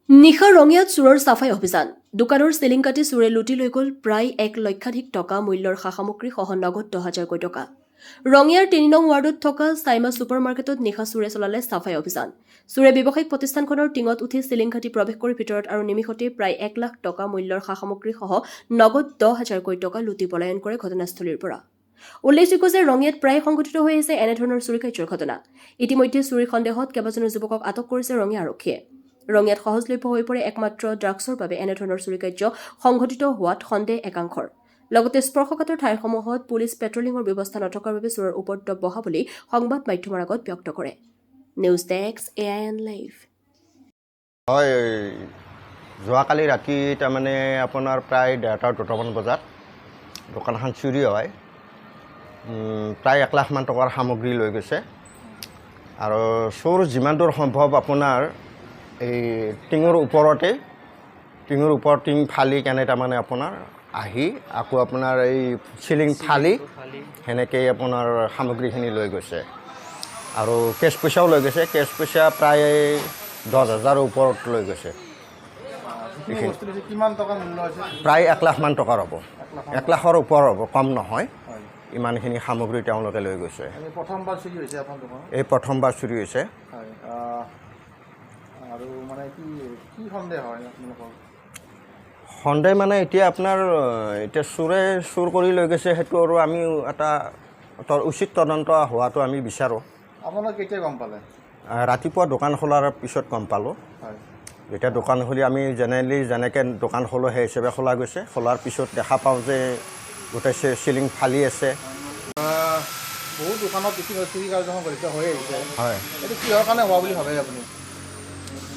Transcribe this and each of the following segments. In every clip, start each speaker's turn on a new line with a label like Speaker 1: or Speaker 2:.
Speaker 1: নিশা ৰঙিয়াত চোৰৰ চাফাই অভিযান দোকানৰ চিলিং কাটি চোৰে লুটি লৈ গ'ল প্ৰায় 1 লক্ষাধিক টকা মূল্যৰ সা-সামগ্ৰী সহ নগদ 10,000 টকা। ৰঙিয়াৰ 3 নং ৱাৰ্ডত থকা চাইমা ছুপাৰ মাৰ্কেটত নিশা চোৰে চলালে চাফাই অভিযান। চোৰে ব্যৱসায়িক প্ৰতিষ্ঠানখনৰ টিঙত উঠি চিলিং কাটি প্ৰৱেশ কৰি ভিতৰত আৰু নিমিষতে প্ৰায় 1 লাখ টকা মূল্যৰ সা-সামগ্ৰী সহ নগদ 10,000 টকা লুটি পলায়ন কৰে ঘটনাস্থলীৰ পৰা। উল্লেখযোগ্য যে ৰঙিয়াত প্ৰায় সংঘটিত হৈ আছে এনেধৰণৰ চুৰি কাৰ্যৰ ঘটনা। ইতিমধ্যে চুৰিৰ সন্দেহত কেইবাজনো যুৱকক আটক কৰিছে ৰঙিয়া আৰক্ষীয়ে। ৰঙিয়াত সহজলভ্য হৈ পৰে একমাত্ৰ ড্ৰাগছৰ বাবে এনেধৰণৰ চুৰি কাৰ্য সংঘটিত হোৱাত সন্দেহ একাংশৰ। লগতে স্পৰ্শকাতৰ ঠাইসমূহত পুলিচ পেট্ৰলিঙৰ ব্যৱস্থা নথকাৰ বাবে চোৰৰ উপদ্ৰৱ বঢ়া বুলি সংবাদ মাধ্যমৰ আগত ব্যক্ত কৰে। News desk AIN live.
Speaker 2: হয়, যোৱাকালি ৰাতি তাৰমানে আপোনাৰ প্ৰায় 1:30-2টামান বজাত দোকানখন চুৰি হয়। প্ৰায় 1 লাখ মান টকাৰ সামগ্ৰী লৈ গৈছে আৰু চোৰ যিমান দূৰ সম্ভৱ আপোনাৰ এই টিঙৰ ওপৰত টিং ফালি কেনে তাৰমানে আপোনাৰ আহি আকৌ আপোনাৰ এই চিলিং ফালি সেনেকৈ আপোনাৰ সামগ্ৰীখিনি লৈ গৈছে আৰু কেছ পইচাও লৈ গৈছে। কেছ পইচা প্ৰায় 10,000ৰ ওপৰত লৈ গৈছে। প্ৰায় 1 লাখ মান টকাৰ হ'ব, 1 লাখৰ ওপৰ হ'ব, কম নহয়। ইমানখিনি সামগ্ৰী তেওঁলোকে লৈ গৈছে। এই প্ৰথমবাৰ চুৰি হৈছে।
Speaker 3: আৰু মানে কি সন্দেহ হয় আপোনালোকৰ?
Speaker 2: সন্দেহ মানে এতিয়া আপোনাৰ চোৰে চুৰ কৰি লৈ গৈছে, সেইটো আৰু আমি এটা উচিত তদন্ত হোৱাটো আমি বিচাৰোঁ।
Speaker 3: আপোনালোক কেতিয়া গম পালে?
Speaker 2: ৰাতিপুৱা দোকান খোলাৰ পিছত গম পালোঁ। যেতিয়া দোকান খুলি আমি জেনেৰেলি যেনেকৈ দোকান খোলো সেই হিচাপে খোলা গৈছে। খোলাৰ পিছত দেখা পাওঁ যে গোটেই চিলিং ফালি আছে।
Speaker 3: বহুত দোকানত চুৰি কাৰ্যসমূহ গঠিত হৈ আহিছে।
Speaker 2: হয়,
Speaker 3: এইটো কিহৰ কাৰণে হোৱা বুলি ভাবে আপুনি?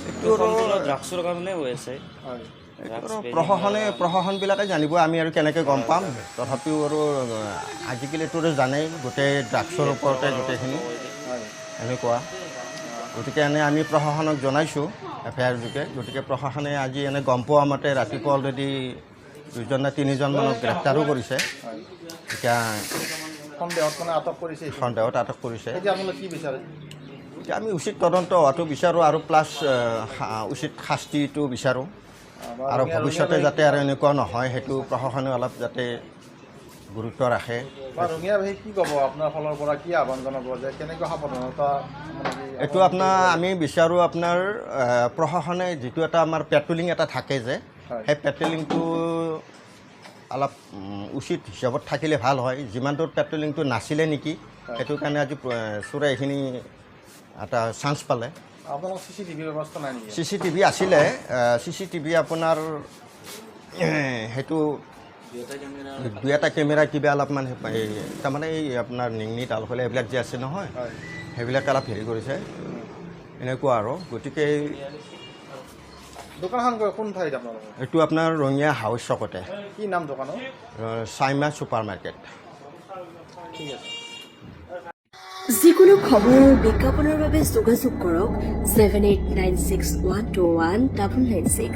Speaker 2: এইটো
Speaker 4: ড্ৰাগছৰ কাৰণে হৈ আছে।
Speaker 2: প্ৰশাসনবিলাকে জানিব, আমি আৰু কেনেকৈ গম পাম। তথাপিও আৰু আজিকালিতো জানেই গোটেই ড্ৰাগছৰ ওপৰতে গোটেইখিনি এনেকুৱা। গতিকে আমি প্ৰশাসনক জনাইছোঁ FIR যোগে। গতিকে প্ৰশাসনে আজি গম পোৱা মতে ৰাতিপুৱা অলৰেডি 2জন নে 3জন মানক গ্ৰেপ্তাৰো কৰিছে। এতিয়া সন্দেহত আটক কৰিছে।
Speaker 3: কি বিচাৰে?
Speaker 2: এতিয়া আমি উচিত তদন্ত হোৱাটো বিচাৰোঁ আৰু প্লাছ উচিত শাস্তিটো বিচাৰোঁ আৰু ভৱিষ্যতে যাতে আৰু এনেকুৱা নহয় সেইটো প্ৰশাসনে অলপ যাতে গুৰুত্ব ৰাখে।
Speaker 3: ৰঙিয়াবাসী কি ক'ব আপোনাৰ ফালৰ পৰা, কি আহ্বান জনাব যে কেনেকুৱা সাৱধানতা?
Speaker 2: এইটো আমি বিচাৰোঁ আপোনাৰ প্ৰশাসনে যিটো এটা আমাৰ পেট্ৰলিং এটা থাকে যে সেই পেট্ৰলিংটো অলপ উচিত হিচাপত থাকিলে ভাল হয়। যিমান দূৰ পেট্ৰলিংটো নাছিলে নেকি, সেইটো কাৰণে আজি চোৰে এইখিনি এটা চান্স পালে।
Speaker 3: আপোনালোকৰ CCTV ব্যৱস্থা নাই নেকি?
Speaker 2: CCTV আছিলে। CCTV আপোনাৰ সেইটো 2-এটা কেমেৰা কিবা অলপমান তাৰমানে এই আপোনাৰ নিংনি তালফালে এইবিলাক যে আছে নহয়, সেইবিলাক অলপ হেৰি কৰিছে এনেকুৱা আৰু। গতিকে
Speaker 3: দোকানখন কোন ঠাইত আপোনালোকৰ?
Speaker 2: এইটো আপোনাৰ ৰঙিয়া হাউচ চকতে।
Speaker 3: কি নাম দোকানৰ?
Speaker 2: চাইমা ছুপাৰ মাৰ্কেট।
Speaker 3: ঠিক আছে।
Speaker 1: যিকোনো খবৰ আৰু বিজ্ঞাপনৰ বাবে যোগাযোগ কৰক 7896121996।